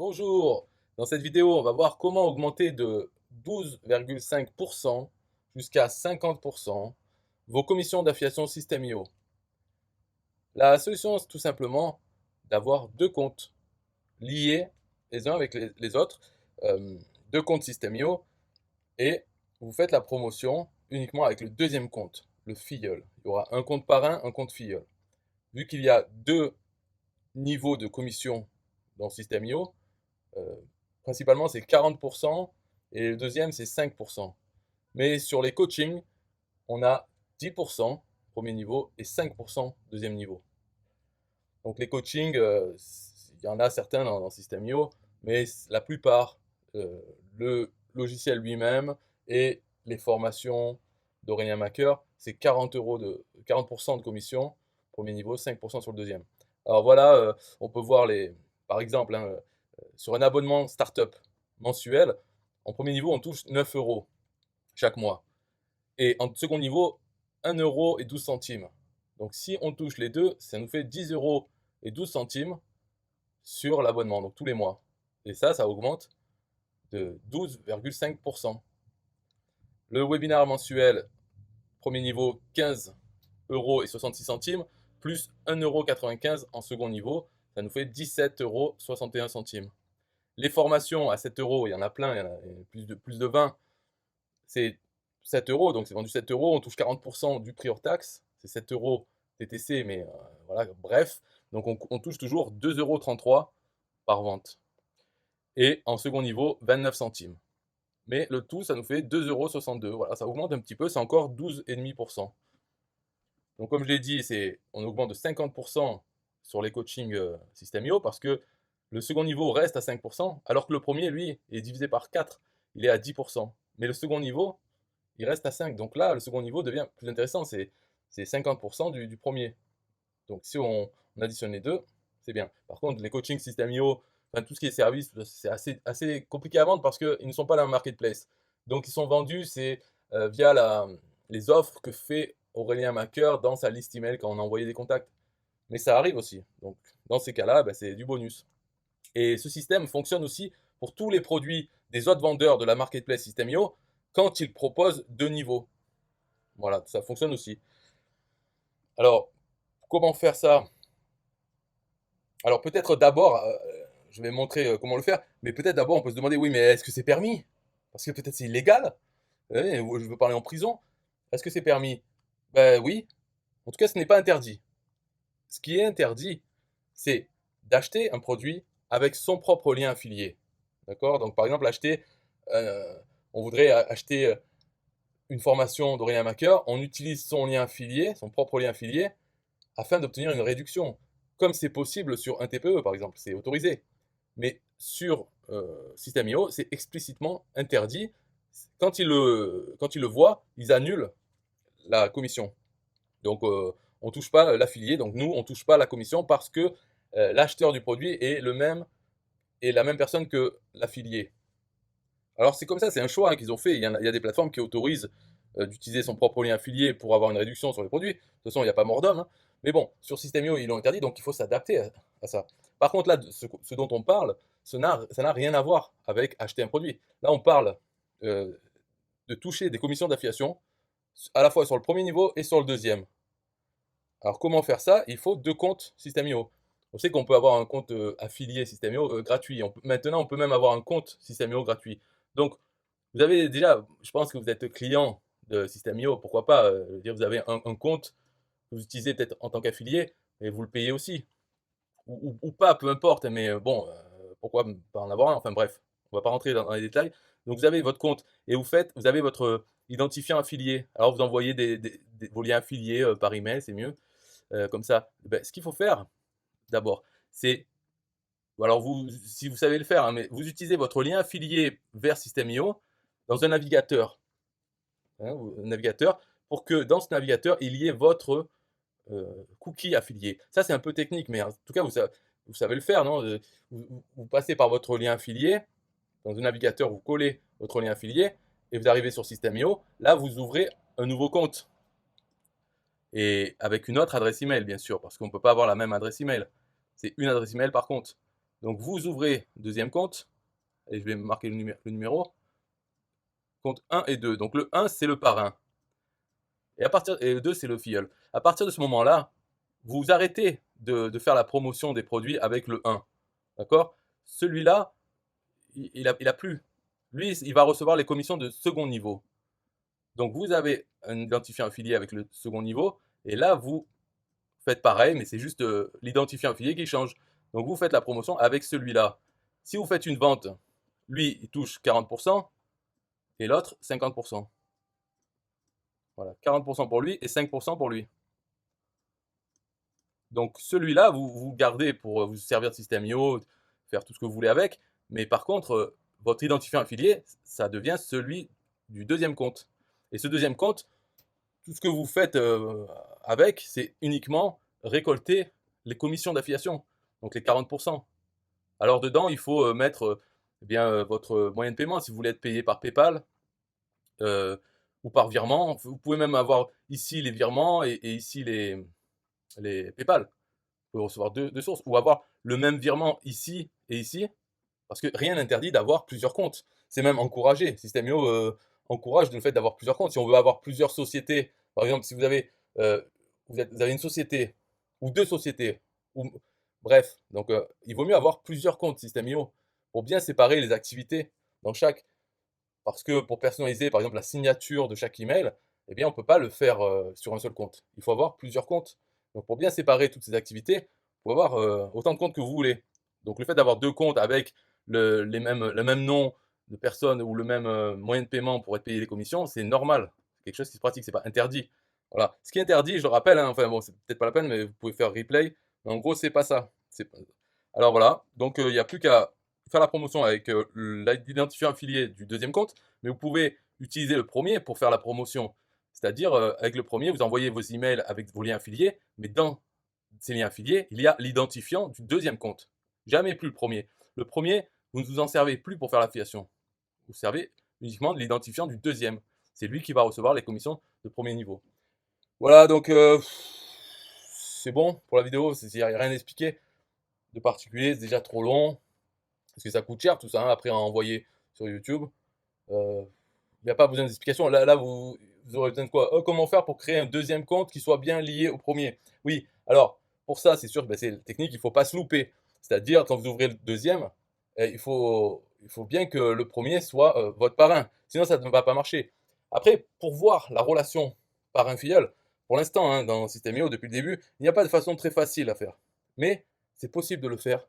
Bonjour, dans cette vidéo, on va voir comment augmenter de 12,5% jusqu'à 50% vos commissions d'affiliation System.io. La solution, c'est tout simplement d'avoir deux comptes liés les uns avec les autres, euh, deux comptes System.io, et vous faites la promotion uniquement avec le deuxième compte, le filleul. Il y aura un compte parrain, un compte filleul. Vu qu'il y a deux niveaux de commission dans System.io, Euh, principalement, c'est 40% et le deuxième, c'est 5%. Mais sur les coachings, on a 10% premier niveau et 5% deuxième niveau. Donc les coachings, il y en a certains dans System.io, mais la plupart, le logiciel lui-même et les formations d'Aurélien Macker, c'est 40% de commission, premier niveau, 5% sur le deuxième. Alors voilà, on peut voir par exemple, hein, sur un abonnement startup mensuel, en premier niveau, on touche 9 euros chaque mois. Et en second niveau, 1 euro et 12 centimes. Donc si on touche les deux, ça nous fait 10 euros et 12 centimes sur l'abonnement, donc tous les mois. Et ça augmente de 12,5%. Le webinaire mensuel, premier niveau, 15 euros et 66 centimes, plus 1,95 € en second niveau, ça nous fait 17 euros 61 centimes. Les formations à 7 euros, il y en a plein, il y en a plus de 20, c'est 7 euros, donc c'est vendu 7 euros, on touche 40% du prix hors taxe, c'est 7 euros TTC, mais voilà, bref, donc on touche toujours 2,33 € par vente. Et en second niveau, 29 centimes. Mais le tout, ça nous fait 2,62 €, voilà, ça augmente un petit peu, c'est encore 12,5%. Donc comme je l'ai dit, on augmente de 50% sur les coachings System.io parce que le second niveau reste à 5%, alors que le premier, lui, est divisé par 4, il est à 10%. Mais le second niveau, il reste à 5. Donc là, le second niveau devient plus intéressant, c'est 50% du premier. Donc si on additionne les deux, c'est bien. Par contre, les coachings System.io, enfin, tout ce qui est service, c'est assez compliqué à vendre parce qu'ils ne sont pas dans le marketplace. Donc ils sont vendus, c'est via les offres que fait Aurélien Macker dans sa liste email quand on a envoyé des contacts. Mais ça arrive aussi. Donc dans ces cas-là, ben, c'est du bonus. Et ce système fonctionne aussi pour tous les produits des autres vendeurs de la marketplace System.io quand ils proposent deux niveaux. Voilà, ça fonctionne aussi. Alors, comment faire ça? Alors peut-être d'abord, je vais montrer comment le faire, mais peut-être d'abord on peut se demander, oui, mais est-ce que c'est permis? Parce que peut-être c'est illégal. Je veux parler en prison. Est-ce que c'est permis? Ben oui. En tout cas, ce n'est pas interdit. Ce qui est interdit, c'est d'acheter un produit avec son propre lien affilié. D'accord? Donc par exemple, euh, on voudrait acheter une formation d'Aurélien Macker, on utilise son lien affilié, son propre lien affilié, afin d'obtenir une réduction. Comme c'est possible sur un TPE, par exemple, c'est autorisé. Mais sur System.io, c'est explicitement interdit. Quand ils le voient, ils annulent la commission. Donc, on ne touche pas l'affilié. Donc, nous, on ne touche pas la commission parce que l'acheteur du produit est la même personne que l'affilié. Alors, c'est comme ça, c'est un choix hein, qu'ils ont fait. Il y a des plateformes qui autorisent d'utiliser son propre lien affilié pour avoir une réduction sur les produits. De toute façon, il n'y a pas mort d'homme. Hein. Mais bon, sur System.io, ils l'ont interdit, donc il faut s'adapter à ça. Par contre, là, ce dont on parle, ça n'a rien à voir avec acheter un produit. Là, on parle euh, de toucher des commissions d'affiliation à la fois sur le premier niveau et sur le deuxième. Alors, comment faire ça? Il faut deux comptes System.io. On sait qu'on peut avoir un compte affilié System.io gratuit. Maintenant, on peut même avoir un compte System.io gratuit. Donc, vous avez déjà, je pense que vous êtes client de System.io, pourquoi pas, dire vous avez un compte que vous utilisez peut-être en tant qu'affilié, et vous le payez aussi. Ou pas, peu importe, mais bon, pourquoi pas en avoir un? Enfin bref, on va pas rentrer dans les détails. Donc vous avez votre compte et vous avez votre identifiant affilié. Alors vous envoyez vos liens affiliés par email, c'est mieux. Comme ça, ben, ce qu'il faut faire d'abord, c'est, alors vous, si vous savez le faire, hein, mais vous utilisez votre lien affilié vers System.io dans un navigateur, hein, un navigateur, pour que dans ce navigateur, il y ait votre cookie affilié. Ça, c'est un peu technique, mais en tout cas, vous savez le faire, non? Vous passez par votre lien affilié, dans un navigateur, vous collez votre lien affilié, et vous arrivez sur System.io. Là, vous ouvrez un nouveau compte, et avec une autre adresse email, bien sûr, parce qu'on ne peut pas avoir la même adresse email. C'est une adresse email par compte. Donc vous ouvrez deuxième compte, et je vais marquer le numéro, compte 1 et 2. Donc le 1 c'est le parrain, et le 2 c'est le filleul. À partir de ce moment-là, vous arrêtez de faire la promotion des produits avec le 1. D'accord? Celui-là, il a plus. Lui, il va recevoir les commissions de second niveau. Donc vous avez un identifiant affilié avec le second niveau, et là vous faites pareil, mais c'est juste l'identifiant affilié qui change. Donc vous faites la promotion avec celui-là. Si vous faites une vente, lui il touche 40% et l'autre 50%. Voilà, 40% pour lui et 5% pour lui. Donc celui-là, vous gardez pour vous servir de système IO, faire tout ce que vous voulez avec, mais par contre, votre identifiant affilié, ça devient celui du deuxième compte. Et ce deuxième compte, tout ce que vous faites avec, c'est uniquement récolter les commissions d'affiliation, donc les 40%. Alors dedans, il faut mettre eh bien, votre moyen de paiement, si vous voulez être payé par PayPal ou par virement. Vous pouvez même avoir ici les virements et ici les PayPal. Vous pouvez recevoir deux sources, ou avoir le même virement ici et ici, parce que rien n'interdit d'avoir plusieurs comptes. C'est même encouragé. System.io encourage le fait d'avoir plusieurs comptes. Si on veut avoir plusieurs sociétés, par exemple, si vous avez, vous avez une société ou deux sociétés, ou, bref, donc il vaut mieux avoir plusieurs comptes System.io pour bien séparer les activités dans chaque. Parce que pour personnaliser, par exemple, la signature de chaque email, eh bien, on ne peut pas le faire sur un seul compte. Il faut avoir plusieurs comptes. Donc, pour bien séparer toutes ces activités, il faut avoir autant de comptes que vous voulez. Donc, le fait d'avoir deux comptes avec le même nom de personne ou le même moyen de paiement pour être payé les commissions, c'est normal. C'est quelque chose qui se pratique, c'est pas interdit. Voilà. Ce qui est interdit, je le rappelle, hein, enfin bon, c'est peut-être pas la peine, mais vous pouvez faire replay. Mais en gros, c'est pas ça. Alors voilà. Donc, il n'y a plus qu'à faire la promotion avec l'identifiant affilié du deuxième compte, mais vous pouvez utiliser le premier pour faire la promotion. C'est-à-dire, avec le premier, vous envoyez vos emails avec vos liens affiliés, mais dans ces liens affiliés, il y a l'identifiant du deuxième compte. Jamais plus le premier. Le premier, vous ne vous en servez plus pour faire l'affiliation. Vous servez uniquement de l'identifiant du deuxième. C'est lui qui va recevoir les commissions de premier niveau. Voilà, donc c'est bon pour la vidéo, il n'y a rien à expliquer de particulier, c'est déjà trop long. Parce que ça coûte cher tout ça, hein, après à envoyer sur YouTube. Il n'y a pas besoin d'explication. Là vous aurez besoin de quoi? Comment faire pour créer un deuxième compte qui soit bien lié au premier? Oui, alors pour ça, c'est sûr que c'est technique, il ne faut pas se louper. C'est-à-dire, quand vous ouvrez le deuxième, il faut bien que le premier soit votre parrain. Sinon, ça ne va pas marcher. Après, pour voir la relation parrain-filleul, pour l'instant, hein, dans System.io, depuis le début, il n'y a pas de façon très facile à faire. Mais c'est possible de le faire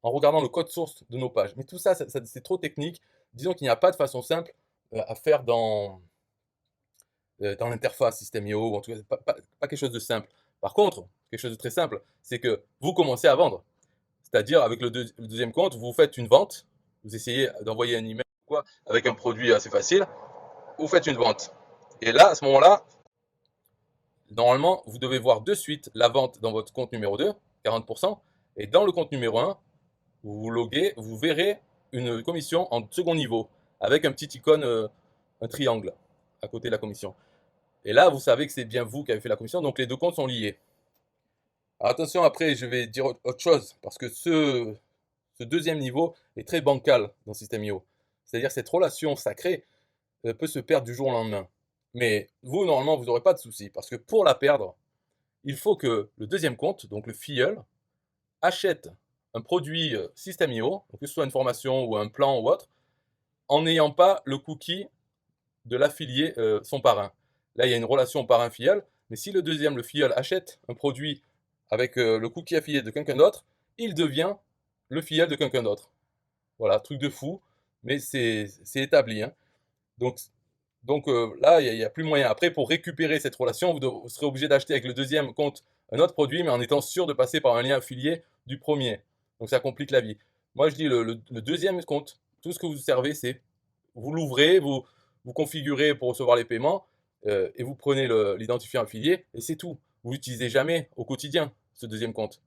en regardant le code source de nos pages. Mais tout ça, c'est trop technique. Disons qu'il n'y a pas de façon simple à faire dans l'interface System.io, ou en tout cas, pas quelque chose de simple. Par contre, quelque chose de très simple, c'est que vous commencez à vendre. C'est-à-dire, avec le deuxième compte, vous faites une vente, vous essayez d'envoyer un email quoi, avec un produit assez facile, vous faites une vente. Et là, à ce moment-là, normalement, vous devez voir de suite la vente dans votre compte numéro 2, 40%, et dans le compte numéro 1, vous vous loguez, vous verrez une commission en second niveau, avec un petit icône, un triangle, à côté de la commission. Et là, vous savez que c'est bien vous qui avez fait la commission, donc les deux comptes sont liés. Alors attention, après, je vais dire autre chose, parce que ce deuxième niveau est très bancal dans System.io. C'est-à-dire que cette relation sacrée peut se perdre du jour au lendemain. Mais vous, normalement, vous n'aurez pas de souci, parce que pour la perdre, il faut que le deuxième compte, donc le filleul, achète un produit System.io, que ce soit une formation ou un plan ou autre, en n'ayant pas le cookie de l'affilié, son parrain. Là, il y a une relation parrain-filleul, mais si le deuxième, le filleul, achète un produit avec le cookie affilié de quelqu'un d'autre, il devient le filleul de quelqu'un d'autre. Voilà, truc de fou, mais c'est établi. Hein. Donc là, il n'y a plus moyen. Après, pour récupérer cette relation, vous serez obligé d'acheter avec le deuxième compte un autre produit, mais en étant sûr de passer par un lien affilié du premier. Donc ça complique la vie. Moi, je dis le deuxième compte, tout ce que vous servez, c'est vous l'ouvrez, vous configurez pour recevoir les paiements, et vous prenez l'identifiant affilié, et c'est tout. Vous l'utilisez jamais au quotidien, ce deuxième compte.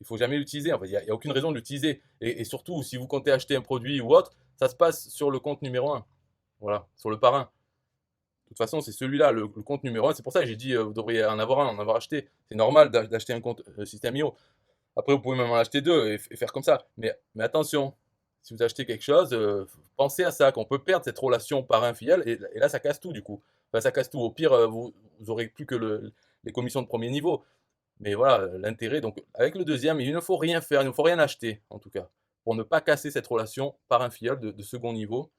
Il ne faut jamais l'utiliser. Enfin, il n'y a aucune raison de l'utiliser. Et surtout, si vous comptez acheter un produit ou autre, ça se passe sur le compte numéro 1. Voilà, sur le parrain. De toute façon, c'est celui-là, le compte numéro 1. C'est pour ça que j'ai dit, vous devriez en avoir un, en avoir acheté. C'est normal d'acheter un compte System.io. Après, vous pouvez même en acheter deux et faire comme ça. Mais attention, si vous achetez quelque chose, pensez à ça, qu'on peut perdre cette relation parrain-filleul, et là, ça casse tout du coup. Enfin, ça casse tout. Au pire, vous aurez plus que les commissions de premier niveau. Mais voilà, l'intérêt, donc avec le deuxième, il ne faut rien faire, il ne faut rien acheter, en tout cas, pour ne pas casser cette relation parrain-filleul de second niveau.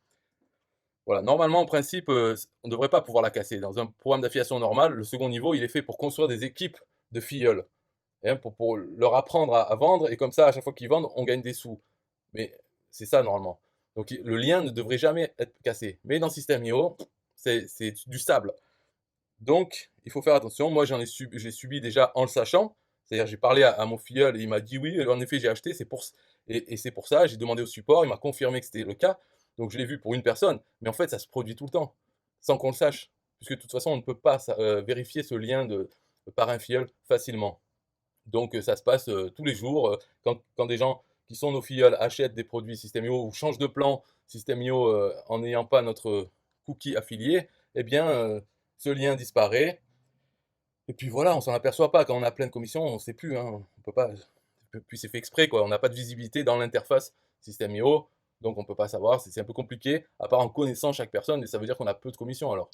Voilà, normalement, en principe, on ne devrait pas pouvoir la casser. Dans un programme d'affiliation normal, le second niveau, il est fait pour construire des équipes de filleuls, hein, pour leur apprendre à vendre, et comme ça, à chaque fois qu'ils vendent, on gagne des sous. Mais c'est ça, normalement. Donc le lien ne devrait jamais être cassé. Mais dans System.io, c'est du stable. Donc, il faut faire attention. Moi, j'ai subi déjà en le sachant. C'est-à-dire, j'ai parlé à mon filleul et il m'a dit oui, en effet, j'ai acheté. Et c'est pour ça, j'ai demandé au support, il m'a confirmé que c'était le cas. Donc, je l'ai vu pour une personne. Mais en fait, ça se produit tout le temps, sans qu'on le sache. Puisque de toute façon, on ne peut pas vérifier ce lien de parrain-filleul facilement. Donc, ça se passe tous les jours. Quand des gens qui sont nos filleuls achètent des produits System.io ou changent de plan System.io en n'ayant pas notre cookie affilié, eh bien, ce lien disparaît. Et puis voilà, on s'en aperçoit pas. Quand on a plein de commissions, on ne sait plus, hein. On peut pas. Puis c'est fait exprès, quoi. On n'a pas de visibilité dans l'interface System.io, donc on ne peut pas savoir. C'est un peu compliqué, à part en connaissant chaque personne, et ça veut dire qu'on a peu de commissions alors.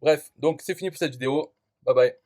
Bref, donc c'est fini pour cette vidéo. Bye bye.